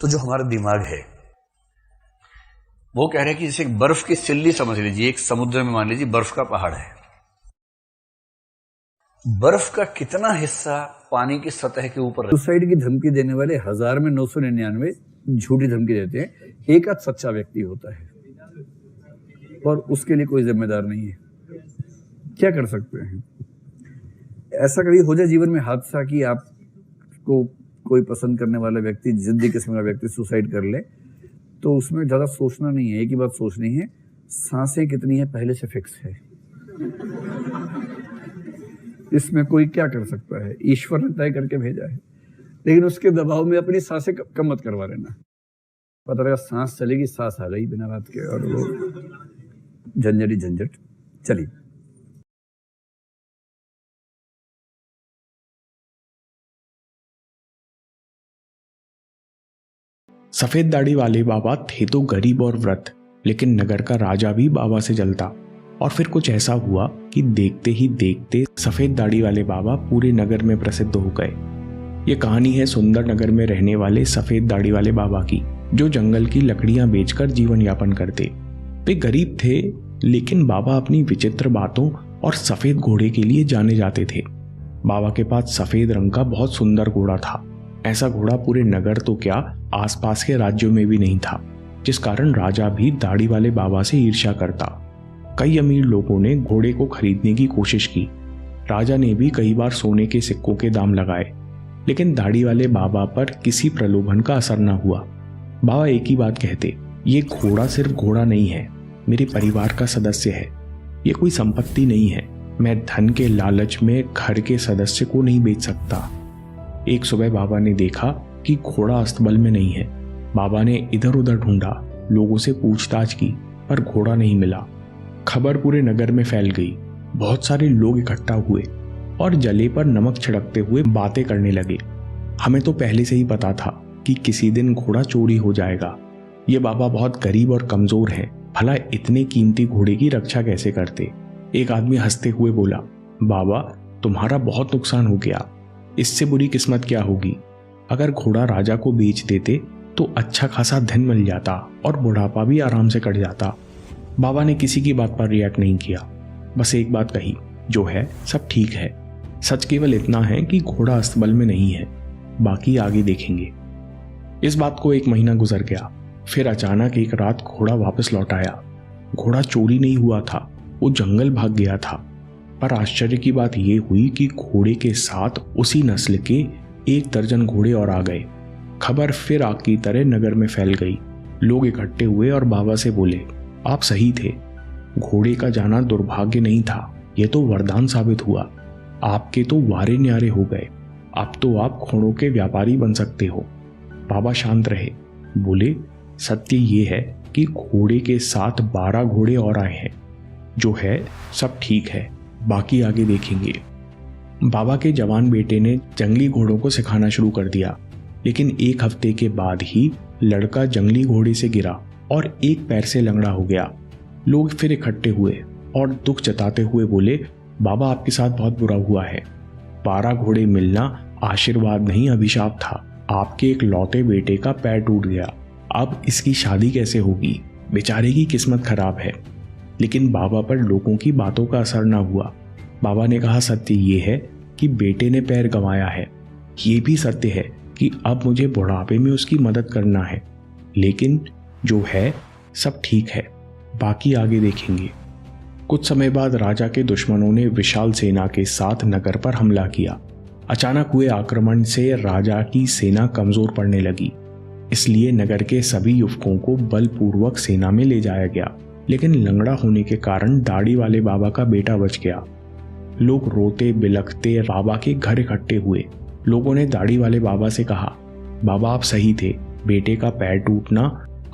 तो जो हमारा दिमाग है वो कह रहा है कि जैसे एक बर्फ की सिल्ली समझ लीजिए, एक समुद्र में मान लीजिए बर्फ का पहाड़ है। बर्फ का कितना हिस्सा पानी की सतह के ऊपर। सुसाइड की धमकी देने वाले 1000 में 999 झूठी धमकी देते हैं, एक आध सच्चा व्यक्ति होता है और उसके लिए कोई जिम्मेदार नहीं है। क्या कर सकते हैं? ऐसा कभी हो जाए जीवन में हादसा कि आपको कोई पसंद करने वाला व्यक्ति, जिद्दी किस्म का व्यक्ति सुसाइड कर ले, तो उसमें ज्यादा सोचना नहीं है, एक ही बात सोचनी है, सांसें कितनी है पहले से फिक्स है। इसमें कोई क्या कर सकता है? ईश्वर ने तय करके भेजा है, लेकिन उसके दबाव में अपनी सांसें कम मत करवा लेना। पता लगा सांस चलेगी, सांस आ गई बिना बात के, और वो झंझट झंझट चली। सफेद दाढ़ी वाले बाबा थे तो गरीब और वृद्ध, लेकिन नगर का राजा भी बाबा से जलता। और फिर कुछ ऐसा हुआ कि देखते ही देखते सफेद दाढ़ी वाले बाबा पूरे नगर में प्रसिद्ध हो गए। ये कहानी है सुंदर नगर में रहने वाले सफेद दाढ़ी वाले बाबा की, जो जंगल की लकड़ियां बेचकर जीवन यापन करते। वे गरीब थे, लेकिन बाबा अपनी विचित्र बातों और सफेद घोड़े के लिए जाने जाते थे। बाबा के पास सफेद रंग का बहुत सुंदर घोड़ा था। ऐसा घोड़ा पूरे नगर तो क्या, आसपास के राज्यों में भी नहीं था, जिस कारण राजा भी दाढ़ी वाले बाबा से ईर्ष्या करता। कई अमीर लोगों ने घोड़े को खरीदने की कोशिश की। राजा ने भी कई बार सोने के सिक्कों के दाम लगाए, लेकिन दाढ़ी वाले बाबा पर किसी प्रलोभन का असर न हुआ। बाबा एक ही बात कहते, ये घोड़ा सिर्फ घोड़ा नहीं है, मेरे परिवार का सदस्य है, ये कोई संपत्ति नहीं है। मैं धन के लालच में घर के सदस्य को नहीं बेच सकता। एक सुबह बाबा ने देखा कि घोड़ा अस्तबल में नहीं है। बाबा ने इधर उधर ढूंढा, लोगों से पूछताछ की, पर घोड़ा नहीं मिला। खबर पूरे नगर में फैल गई। बहुत सारे लोग इकट्ठा हुए और जले पर नमक छिड़कते हुए बातें करने लगे। हमें तो पहले से ही पता था कि किसी दिन घोड़ा चोरी हो जाएगा। ये बाबा बहुत गरीब और कमजोर हैं, भला इतने कीमती घोड़े की रक्षा कैसे करते? एक आदमी हंसते हुए बोला, बाबा तुम्हारा बहुत नुकसान हो गया, इससे बुरी किस्मत क्या होगी? अगर घोड़ा राजा को बेच देते तो अच्छा खासा धन मिल जाता और बुढ़ापा भी आराम से कट जाता। बाबा ने किसी की बात पर रिएक्ट नहीं किया, बस एक बात कही, जो है सब ठीक है। सच केवल इतना है कि घोड़ा अस्तबल में नहीं है, बाकी आगे देखेंगे। इस बात को 1 महीना गुजर गया। फिर अचानक एक रात घोड़ा वापस लौट आया। घोड़ा चोरी नहीं हुआ था, वो जंगल भाग गया था। पर आश्चर्य की बात यह हुई कि घोड़े के साथ उसी नस्ल के 1 दर्जन घोड़े और आ गए। खबर फिर आग की तरह नगर में फैल गई। लोग इकट्ठे हुए और बाबा से बोले, आप सही थे, घोड़े का जाना दुर्भाग्य नहीं था, यह तो वरदान साबित हुआ। आपके तो वारे न्यारे हो गए, अब तो आप घोड़ों के व्यापारी बन सकते हो। बाबा शांत रहे, बोले, सत्य ये है कि घोड़े के साथ 12 घोड़े और आए हैं। जो है सब ठीक है, बाकी आगे देखेंगे। बाबा के जवान बेटे ने जंगली घोड़ों को सिखाना शुरू कर दिया, लेकिन 1 हफ्ते के बाद ही लड़का जंगली घोड़े से गिरा और एक पैर से लंगड़ा हो गया। लोग फिर इकट्ठे हुए और दुख जताते हुए बोले, बाबा आपके साथ बहुत बुरा हुआ है। 12 घोड़े मिलना आशीर्वाद नहीं अभिशाप था। आपके एक लौते बेटे का पैर टूट गया, अब इसकी शादी कैसे होगी? बेचारे की किस्मत खराब है। लेकिन बाबा पर लोगों की बातों का असर न हुआ। बाबा ने कहा, सत्य ये है कि बेटे ने पैर गंवाया है। ये भी सत्य है कि अब मुझे बुढ़ापे में उसकी मदद करना है, लेकिन जो है सब ठीक है, बाकी आगे देखेंगे। कुछ समय बाद राजा के दुश्मनों ने विशाल सेना के साथ नगर पर हमला किया। अचानक हुए आक्रमण से राजा की सेना कमजोर पड़ने लगी, इसलिए नगर के सभी युवकों को बलपूर्वक सेना में ले जाया गया। लेकिन लंगड़ा होने के कारण दाढ़ी वाले बाबा का बेटा बच गया। लोग रोते बिलखते बाबा के घर इकट्ठे हुए। लोगों ने दाढ़ी वाले बाबा से कहा, बाबा आप सही थे, बेटे का पैर टूटना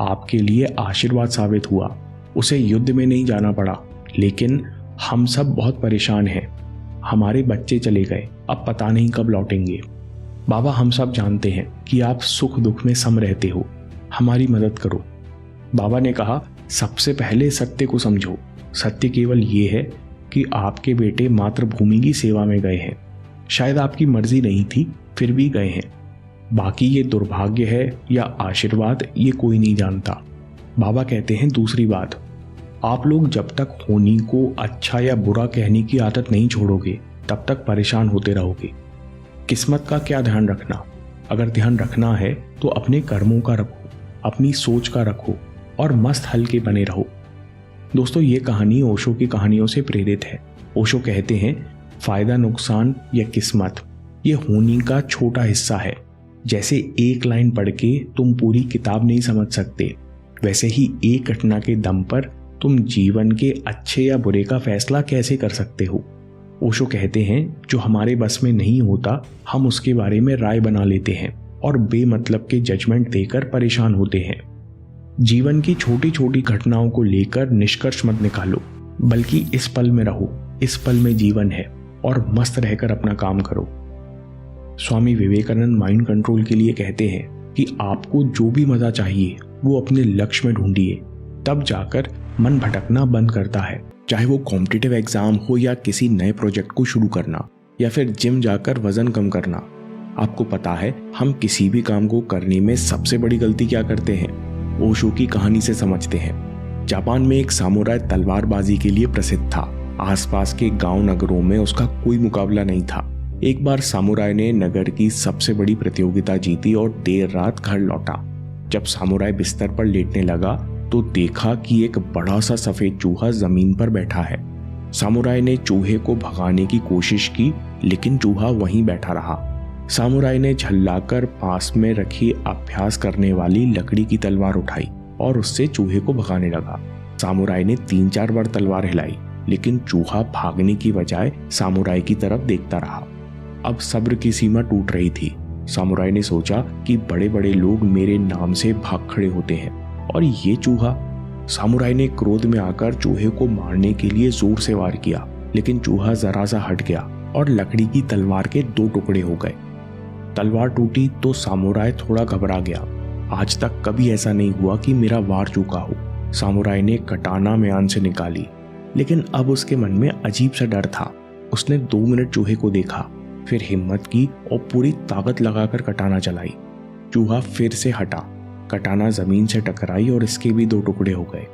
आपके लिए आशीर्वाद साबित हुआ। उसे युद्ध में नहीं जाना पड़ा, लेकिन हम सब बहुत परेशान हैं। हमारे बच्चे चले गए, अब पता नहीं कब लौटेंगे। बाबा हम सब जानते हैं कि आप सुख दुख में सम रहते हो, हमारी मदद करो। बाबा ने कहा, सबसे पहले सत्य को समझो। सत्य केवल ये है कि आपके बेटे मातृभूमि की सेवा में गए हैं। शायद आपकी मर्जी नहीं थी, फिर भी गए हैं। बाकी ये दुर्भाग्य है या आशीर्वाद ये कोई नहीं जानता। बाबा कहते हैं दूसरी बात, आप लोग जब तक होनी को अच्छा या बुरा कहने की आदत नहीं छोड़ोगे तब तक परेशान होते रहोगे। किस्मत का क्या ध्यान रखना, अगर ध्यान रखना है तो अपने कर्मों का रखो, अपनी सोच का रखो और मस्त हल्के बने रहो। दोस्तों, ये कहानी ओशो की कहानियों से प्रेरित है। ओशो कहते हैं फायदा, नुकसान या किस्मत ये होनी का छोटा हिस्सा है। जैसे एक लाइन पढ़ के तुम पूरी किताब नहीं समझ सकते, वैसे ही एक घटना के दम पर तुम जीवन के अच्छे या बुरे का फैसला कैसे कर सकते हो। ओशो कहते हैं जो हमारे बस में नहीं होता हम उसके बारे में राय बना लेते हैं और बेमतलब के जजमेंट देकर परेशान होते हैं। जीवन की छोटी छोटी घटनाओं को लेकर निष्कर्ष मत निकालो, बल्कि इस पल में रहो, इस पल में जीवन है और मस्त रहकर अपना काम करो। स्वामी विवेकानंद माइंड कंट्रोल के लिए कहते हैं कि आपको जो भी मजा चाहिए वो अपने लक्ष्य में ढूंढिए, तब जाकर मन भटकना बंद करता है। चाहे वो कॉम्पिटिटिव एग्जाम हो या किसी नए प्रोजेक्ट को शुरू करना या फिर जिम जाकर वजन कम करना। आपको पता है हम किसी भी काम को करने में सबसे बड़ी गलती क्या करते हैं? ओशो की कहानी से समझते हैं। जापान में एक सामुराई तलवारबाजी के लिए प्रसिद्ध था। आसपास के गांव नगरों में उसका कोई मुकाबला नहीं था। एक बार सामुराई ने नगर की सबसे बड़ी प्रतियोगिता जीती और देर रात घर लौटा। जब सामुराई बिस्तर पर लेटने लगा तो देखा कि एक बड़ा सा सफेद चूहा जमीन पर बैठा है। सामुराई ने चूहे को भगाने की कोशिश की, लेकिन चूहा वहीं बैठा रहा। सामुराई ने झल्लाकर पास में रखी अभ्यास करने वाली लकड़ी की तलवार उठाई और उससे चूहे को भगाने लगा। सामुराई ने 3-4 बार तलवार हिलाई, लेकिन चूहा भागने की बजाय सामुराई की तरफ देखता रहा। अब सब्र की सीमा टूट रही थी। सामुराई ने सोचा कि बड़े बड़े लोग मेरे नाम से भाग खड़े होते हैं और ये चूहा। सामुराई ने क्रोध में आकर चूहे को मारने के लिए जोर से वार किया, लेकिन चूहा जरा सा हट गया और लकड़ी की तलवार के 2 टुकड़े हो गए। तलवार टूटी तो सामुराई थोड़ा घबरा गया। आज तक कभी ऐसा नहीं हुआ कि मेरा वार चूका हो। सामुराई ने कटाना म्यान से निकाली, लेकिन अब उसके मन में अजीब सा डर था। उसने 2 मिनट चूहे को देखा, फिर हिम्मत की और पूरी ताकत लगाकर कटाना चलाई। चूहा फिर से हटा, कटाना जमीन से टकराई और इसके भी 2 टुकड़े हो गए।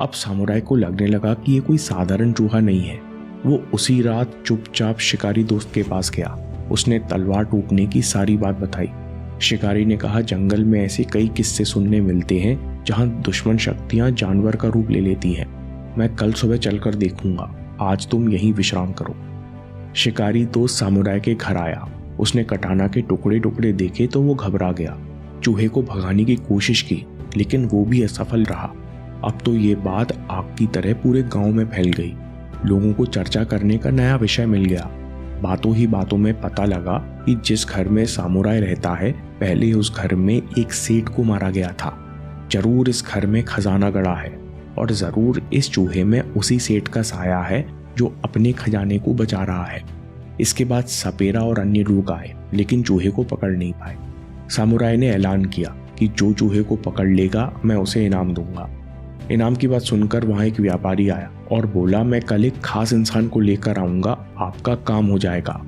अब सामुराई को लगने लगा कि ये कोई साधारण चूहा नहीं है। वो उसी रात चुपचाप शिकारी दोस्त के पास गया। उसने तलवार टूटने की सारी बात बताई। शिकारी ने कहा, जंगल में ऐसे कई किस्से सुनने मिलते हैं जहां दुश्मन शक्तियां जानवर का रूप ले लेती हैं। मैं कल सुबह चलकर देखूंगा, आज तुम यहीं विश्राम करो। शिकारी दोस्त सामुराई के घर आया। उसने कटाना के टुकड़े टुकड़े देखे तो वो घबरा गया। चूहे को भगाने की कोशिश की, लेकिन वो भी असफल रहा। अब तो ये बात आग की तरह पूरे गांव में फैल गई। लोगों को चर्चा करने का नया विषय मिल गया। बातों ही बातों में पता लगा कि जिस घर में सामुराई रहता है, पहले उस घर में एक सेठ को मारा गया था। जरूर इस घर में खजाना गड़ा है और जरूर इस चूहे में उसी सेठ का साया है जो अपने खजाने को बचा रहा है। इसके बाद सपेरा और अन्य लोग आए, लेकिन चूहे को पकड़ नहीं पाए। सामुराई ने ऐलान किया कि जो चूहे को पकड़ लेगा मैं उसे इनाम दूंगा। इनाम की बात सुनकर वहां एक व्यापारी आया और बोला, मैं कल एक खास इंसान को लेकर आऊंगा, आपका काम हो जाएगा।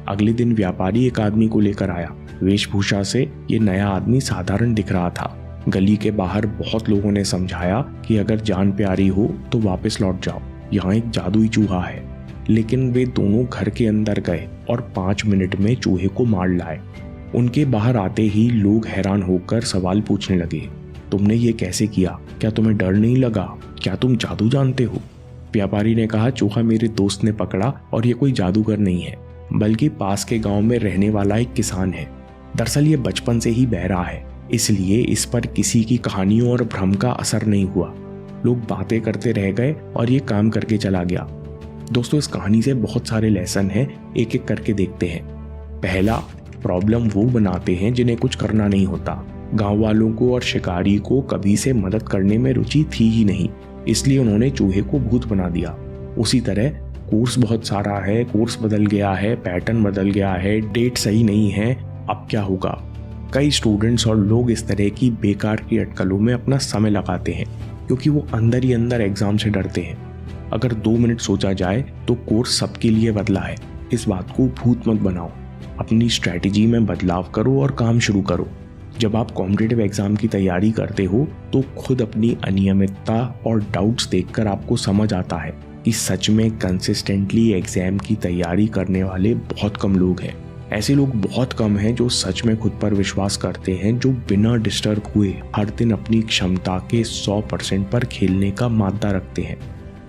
अगले दिन व्यापारी एक आदमी को लेकर आया। वेशभूषा से ये नया आदमी साधारण दिख रहा था। गली के बाहर बहुत लोगों ने समझाया कि अगर जान प्यारी हो तो वापस लौट जाओ, यहाँ एक जादुई चूहा है। लेकिन वे दोनों घर के अंदर गए और 5 मिनट में चूहे को मार लाए। उनके बाहर आते ही लोग हैरान होकर सवाल पूछने लगे, तुमने ये कैसे किया? क्या तुम्हें डर नहीं लगा? क्या तुम जादू जानते हो? व्यापारी ने कहा, चूहा मेरे दोस्त ने पकड़ा और ये कोई जादूगर नहीं है, बल्कि पास के गांव में रहने वाला एक किसान है। दरअसल ये बचपन से ही बहरा है, इसलिए इस पर किसी की कहानियों और भ्रम का असर नहीं हुआ। लोग बातें करते रह गए और ये काम करके चला गया। दोस्तों, इस कहानी से बहुत सारे लेसन हैं, एक एक करके देखते हैं। पहला, प्रॉब्लम वो बनाते हैं जिन्हें कुछ करना नहीं होता। गांव वालों को और शिकारी को कभी से मदद करने में रुचि थी ही नहीं, इसलिए उन्होंने चूहे को भूत बना दिया। उसी तरह कोर्स बहुत सारा है, कोर्स बदल गया है, पैटर्न बदल गया है, डेट सही नहीं है, अब क्या होगा? कई स्टूडेंट्स और लोग इस तरह की बेकार की अटकलों में अपना समय लगाते हैं क्योंकि वो अंदर ही अंदर एग्जाम से डरते हैं। अगर 2 मिनट सोचा जाए तो कोर्स सबके लिए बदला है। इस बात को भूत मत बनाओ। अपनी स्ट्रैटेजी में बदलाव करो और काम शुरू करो। जब आप कॉम्पिटिटिव एग्जाम की तैयारी करते हो तो खुद अपनी अनियमितता और डाउट्स देखकर आपको समझ आता है कि सच में कंसिस्टेंटली एग्जाम की तैयारी करने वाले बहुत कम लोग हैं। ऐसे लोग बहुत कम हैं जो सच में खुद पर विश्वास करते हैं, जो बिना डिस्टर्ब हुए हर दिन अपनी क्षमता के 100% पर खेलने का मादा रखते हैं।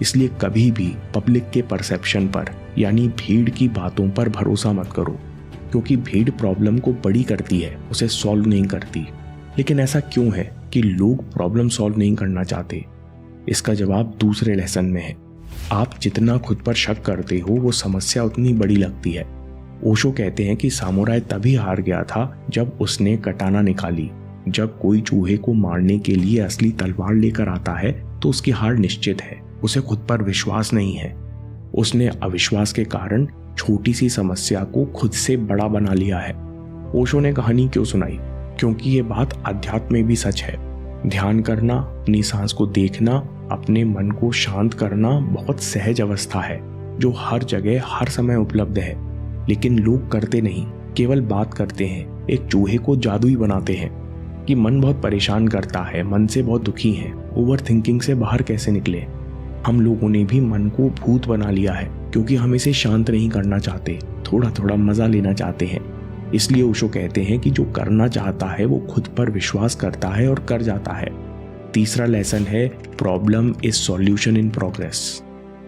इसलिए कभी भी पब्लिक के परसेप्शन पर यानी भीड़ की बातों पर भरोसा मत करो, क्योंकि भीड़ प्रॉब्लम को बड़ी करती है, उसे सॉल्व नहीं करती। लेकिन ऐसा क्यों है कि लोग प्रॉब्लम सॉल्व नहीं करना चाहते? इसका जवाब दूसरे लेसन में है। आप जितना खुद पर शक करते हो वो समस्या उतनी बड़ी लगती है। ओशो कहते हैं कि सामुराई तभी हार गया था जब उसने कटाना निकाली। जब कोई चूहे को मारने के लिए असली तलवार लेकर आता है तो उसकी हार निश्चित है। उसे खुद पर विश्वास नहीं है। उसने अविश्वास के कारण छोटी सी समस्या को खुद से बड़ा बना लिया है। ओशो ने कहानी क्यों सुनाई? क्योंकि ये बात अध्यात्म में भी सच है। ध्यान करना, अपनी सांस को देखना, अपने मन को शांत करना बहुत सहज अवस्था है जो हर जगह हर समय उपलब्ध है। लेकिन लोग करते नहीं, केवल बात करते हैं। एक चूहे को जादुई बनाते हैं कि मन बहुत परेशान करता है, मन से बहुत दुखी है, ओवर थिंकिंग से बाहर कैसे निकले। हम लोगों ने भी मन को भूत बना लिया है क्योंकि हम इसे शांत नहीं करना चाहते, थोड़ा थोड़ा मजा लेना चाहते हैं। इसलिए ओशो कहते हैं कि जो करना चाहता है वो खुद पर विश्वास करता है और कर जाता है। तीसरा लेसन है problem is solution in progress.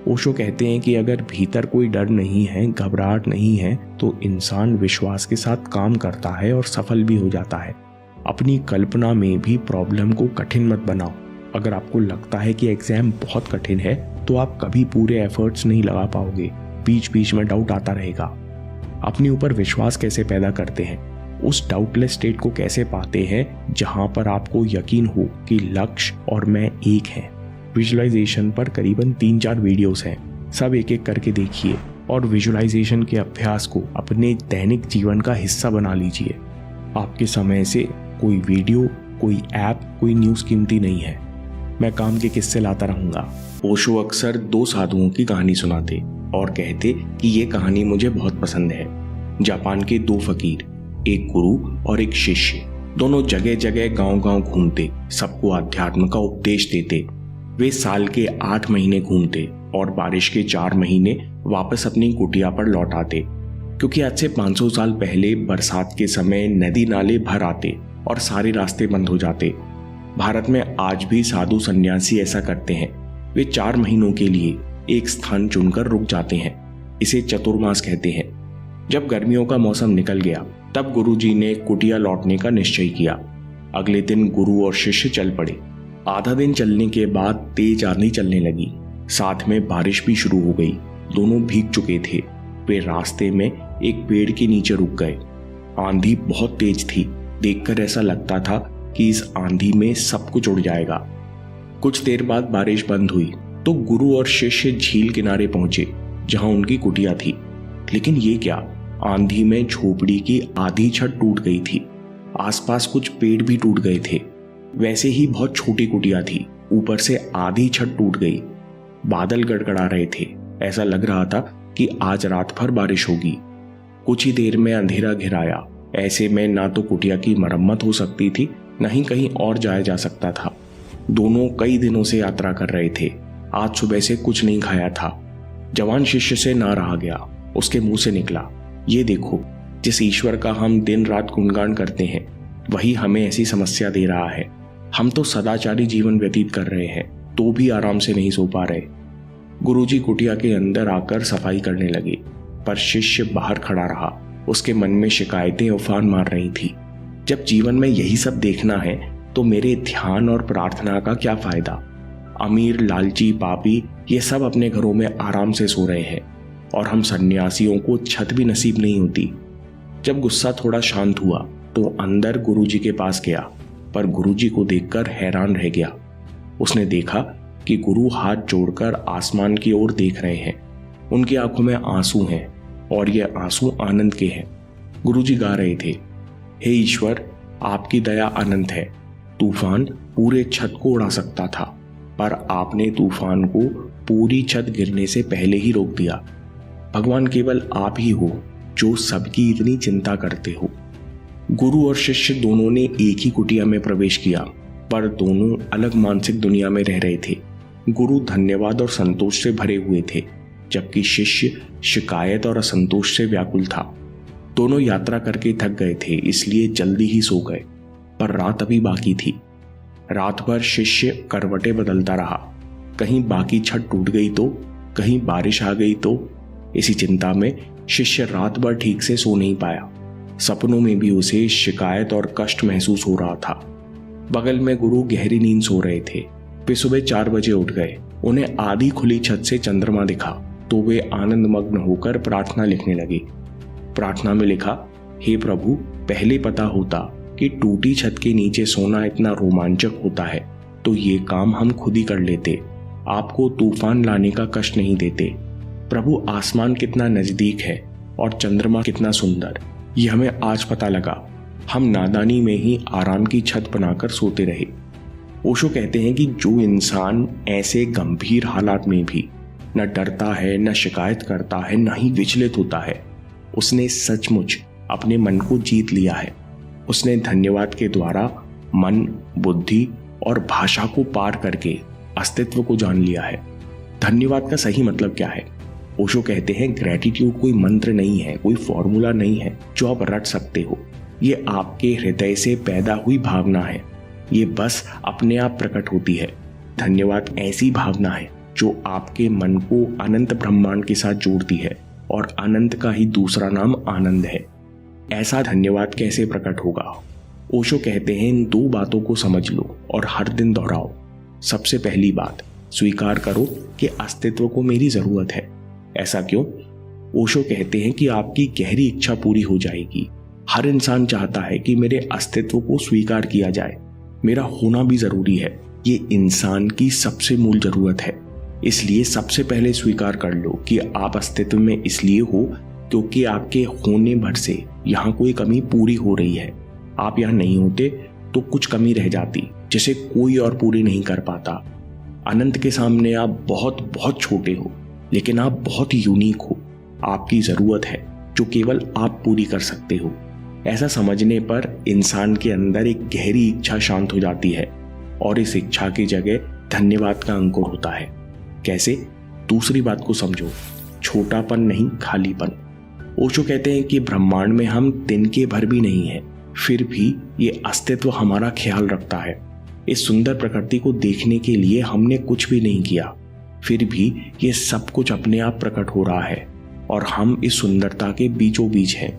Osho कहते हैं कि अगर भीतर कोई डर नहीं है, घबराहट नहीं है, तो इंसान विश्वास के साथ काम करता है और सफल भी हो जाता है। अपनी कल्पना में भी प्रॉब्लम को कठिन मत बनाओ। अगर आपको लगता है कि एग्जाम बहुत कठिन है तो आप कभी पूरे एफर्ट्स नहीं लगा पाओगे, बीच बीच में डाउट आता रहेगा। अपने ऊपर विश्वास कैसे पैदा करते हैं? उस डाउटलेस स्टेट को कैसे पाते हैं जहां पर आपको यकीन हो कि लक्ष्य और मैं एक हैं। विजुअलाइजेशन पर करीबन 3-4 वीडियोस हैं, सब एक एक करके देखिए और विजुअलाइजेशन के अभ्यास को अपने दैनिक जीवन का हिस्सा बना लीजिए। आपके समय से कोई वीडियो, कोई ऐप, कोई न्यूज़ कीमती नहीं है। मैं काम के किस्से लाता रहूंगा। ओशो अक्सर 2 साधुओं की कहानी सुनाते और कहते कि ये कहानी मुझे बहुत पसंद है। जापान के 2 फकीर, एक गुरु और एक शिष्य, दोनों जगह जगह गांव-गांव घूमते, सबको अध्यात्म का उपदेश देते। वे साल के 8 महीने घूमते और बारिश के 4 महीने वापस अपनी कुटिया पर लौट आते, क्योंकि आज से 500 साल पहले बरसात के समय नदी नाले भर आते और सारे रास्ते बंद हो जाते। भारत में आज भी साधु सन्यासी ऐसा करते हैं। वे 4 महीनों के लिए एक स्थान चुनकर रुक जाते हैं। इसे चतुर्मास कहते हैं। जब गर्मियों का मौसम निकल गया तब गुरुजी ने कुटिया लौटने का निश्चय किया। अगले दिन गुरु और शिष्य चल पड़े। आधा दिन चलने के बाद तेज आंधी चलने लगी, साथ में बारिश भी शुरू हो गई। दोनों भीग चुके थे। वे रास्ते में एक पेड़ के नीचे रुक गए। आंधी बहुत तेज थी। देखकर ऐसा लगता था कि इस आंधी में सब कुछ उड़ जाएगा। कुछ देर बाद बारिश बंद हुई तो गुरु और शिष्य झील किनारे पहुंचे जहां उनकी कुटिया थी। लेकिन ये क्या, आंधी में झोपड़ी की आधी छत टूट गई थी। आसपास कुछ पेड़ भी टूट गए थे। वैसे ही बहुत छोटी कुटिया थी, ऊपर से आधी छत टूट गई। बादल गड़गड़ा रहे थे। ऐसा लग रहा था कि आज रात भर बारिश होगी। कुछ ही देर में अंधेरा घिर आया। ऐसे में ना तो कुटिया की मरम्मत हो सकती थी, न ही कहीं और जाया जा सकता था। दोनों कई दिनों से यात्रा कर रहे थे। आज सुबह से कुछ नहीं खाया था। जवान शिष्य से ना रहा गया। उसके मुंह से निकला, ये देखो, जिस ईश्वर का हम दिन रात गुणगान करते हैं वही हमें ऐसी समस्या दे रहा है। हम तो सदाचारी जीवन व्यतीत कर रहे हैं तो भी आराम से नहीं सो पा रहे। गुरुजी कुटिया के अंदर आकर सफाई करने लगे, पर शिष्य बाहर खड़ा रहा। उसके मन में शिकायतें उफान मार रही थी। जब जीवन में यही सब देखना है तो मेरे ध्यान और प्रार्थना का क्या फायदा। अमीर, लालची, पापी ये सब अपने घरों में आराम से सो रहे हैं और हम सन्यासियों को छत भी नसीब नहीं होती। जब गुस्सा थोड़ा शांत हुआ तो अंदर गुरुजी के पास गया, पर गुरुजी को देखकर हैरान रह गया। उसने देखा कि गुरु हाथ जोड़कर आसमान की ओर देख रहे हैं। उनकी आंखों में आंसू हैं और ये आंसू आनंद के हैं। गुरुजी गा रहे थे, हे ईश्वर, आपकी दया अनंत है। तूफान पूरे छत को उड़ा सकता था, पर आपने तूफान को पूरी छत गिरने से पहले ही रोक दिया। भगवान केवल आप ही हो। जो सबकी इतनी चिंता करते हो। गुरु और शिष्य दोनों ने एक ही कुटिया में प्रवेश किया, पर दोनों अलग मानसिक दुनिया में रह रहे थे। गुरु धन्यवाद और संतोष से भरे हुए थे, जबकि शिष्य शिकायत और असंतोष से व्याकुल था। दोनों यात्रा करके थक गए थे, इसलिए जल्दी ही सो गए, पर रात अभी बाकी थी। रात भर शिष्य करवटें बदलता रहा। कहीं बाकी छत टूट गई तो कहीं बारिश आ गई तो इसी चिंता में शिष्य रात भर ठीक से सो नहीं पाया। सपनों में भी उसे शिकायत और कष्ट महसूस हो रहा था। बगल में गुरु गहरी नींद सो रहे थे। वे सुबह 4 बजे उठ गए। उन्हें आधी खुली छत से चंद्रमा दिखा तो वे आनंद मग्न होकर प्रार्थना लिखने लगे। प्रार्थना में लिखा, हे प्रभु, पहले पता होता कि टूटी छत के नीचे सोना इतना रोमांचक होता है तो ये काम हम खुद ही कर लेते। आपको तूफान लाने का कष्ट नहीं देते। प्रभु, आसमान कितना नजदीक है और चंद्रमा कितना सुंदर, ये हमें आज पता लगा। हम नादानी में ही आराम की छत बनाकर सोते रहे। ओशो कहते हैं कि जो इंसान ऐसे गंभीर हालात में भी न डरता है, न शिकायत करता है, न ही विचलित होता है, उसने सचमुच अपने मन को जीत लिया है। उसने धन्यवाद के द्वारा मन, बुद्धि और भाषा को पार करके अस्तित्व को जान लिया है। धन्यवाद का सही मतलब क्या है? ओशो कहते हैं, ग्रेटिट्यूड कोई मंत्र नहीं है, कोई फॉर्मूला नहीं है जो आप रट सकते हो। ये आपके हृदय से पैदा हुई भावना है। ये बस अपने आप प्रकट होती है। धन्यवाद ऐसी भावना है जो आपके मन को अनंत ब्रह्मांड के साथ जोड़ती है, और अनंत का ही दूसरा नाम आनंद है। ऐसा धन्यवाद कैसे प्रकट होगा? ओशो कहते हैं, इन 2 बातों को समझ लो और हर दिन दोहराओ। सबसे पहली बात, स्वीकार करो कि अस्तित्व को मेरी जरूरत है। ऐसा क्यों? ओशो कहते हैं कि आपकी गहरी इच्छा पूरी हो जाएगी। हर इंसान चाहता है कि मेरे अस्तित्व को स्वीकार किया जाए। मेरा होना भी जरूरी है। ये इंसान की सबसे मूल जरूरत है। इसलिए सबसे पहले स्वीकार कर लो कि आप अस्तित्व में इसलिए हो क्योंकि आपके होने भर से यहाँ कोई कमी पूरी हो रही है। आप यहाँ नहीं होते तो कुछ कमी रह जाती जिसे कोई और पूरी नहीं कर पाता। अनंत के सामने आप बहुत बहुत छोटे हो, लेकिन आप बहुत यूनिक हो। आपकी जरूरत है जो केवल आप पूरी कर सकते हो। ऐसा समझने पर इंसान के अंदर एक गहरी इच्छा शांत हो जाती है, और इस इच्छा की जगह धन्यवाद का अंकुर होता है। कैसे? दूसरी बात को समझो, छोटापन नहीं, खालीपन। ओशो कहते हैं कि ब्रह्मांड में हम तिनके भर भी नहीं है, फिर भी ये अस्तित्व हमारा ख्याल रखता है। इस सुंदर प्रकृति को देखने के लिए हमने कुछ भी नहीं किया, फिर भी ये सब कुछ अपने आप प्रकट हो रहा है और हम इस सुंदरता के बीचों बीच हैं।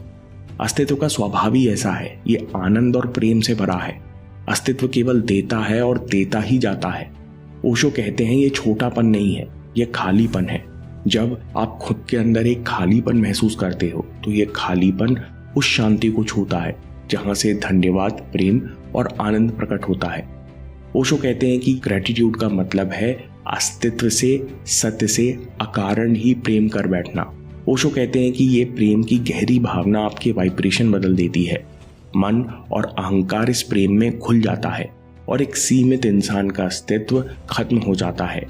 अस्तित्व का स्वभाव ही ऐसा है, ये आनंद और प्रेम से भरा है। अस्तित्व केवल देता है और देता ही जाता है। ओशो कहते हैं ये छोटापन नहीं है, ये खालीपन है। जब आप खुद के अंदर एक खालीपन महसूस करते हो तो ये खालीपन उस शांति को छूता है जहां से धन्यवाद, प्रेम और आनंद प्रकट होता है। ओशो कहते हैं कि ग्रेटिट्यूड का मतलब है अस्तित्व से, सत्य से अकारण ही प्रेम कर बैठना। ओशो कहते हैं कि ये प्रेम की गहरी भावना आपके वाइब्रेशन बदल देती है। मन और अहंकार इस प्रेम में घुल जाता है और एक सीमित इंसान का अस्तित्व खत्म हो जाता है।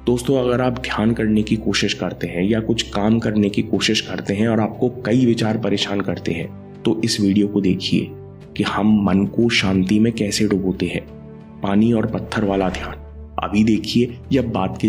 दोस्तों, अगर आप ध्यान करने की कोशिश करते हैं या कुछ काम करने की कोशिश करते हैं और आपको कई विचार परेशान करते हैं, तो इस वीडियो को देखिए कि हम मन को शांति में कैसे डुबोते हैं। पानी और पत्थर वाला ध्यान। अभी देखिए, यह बात के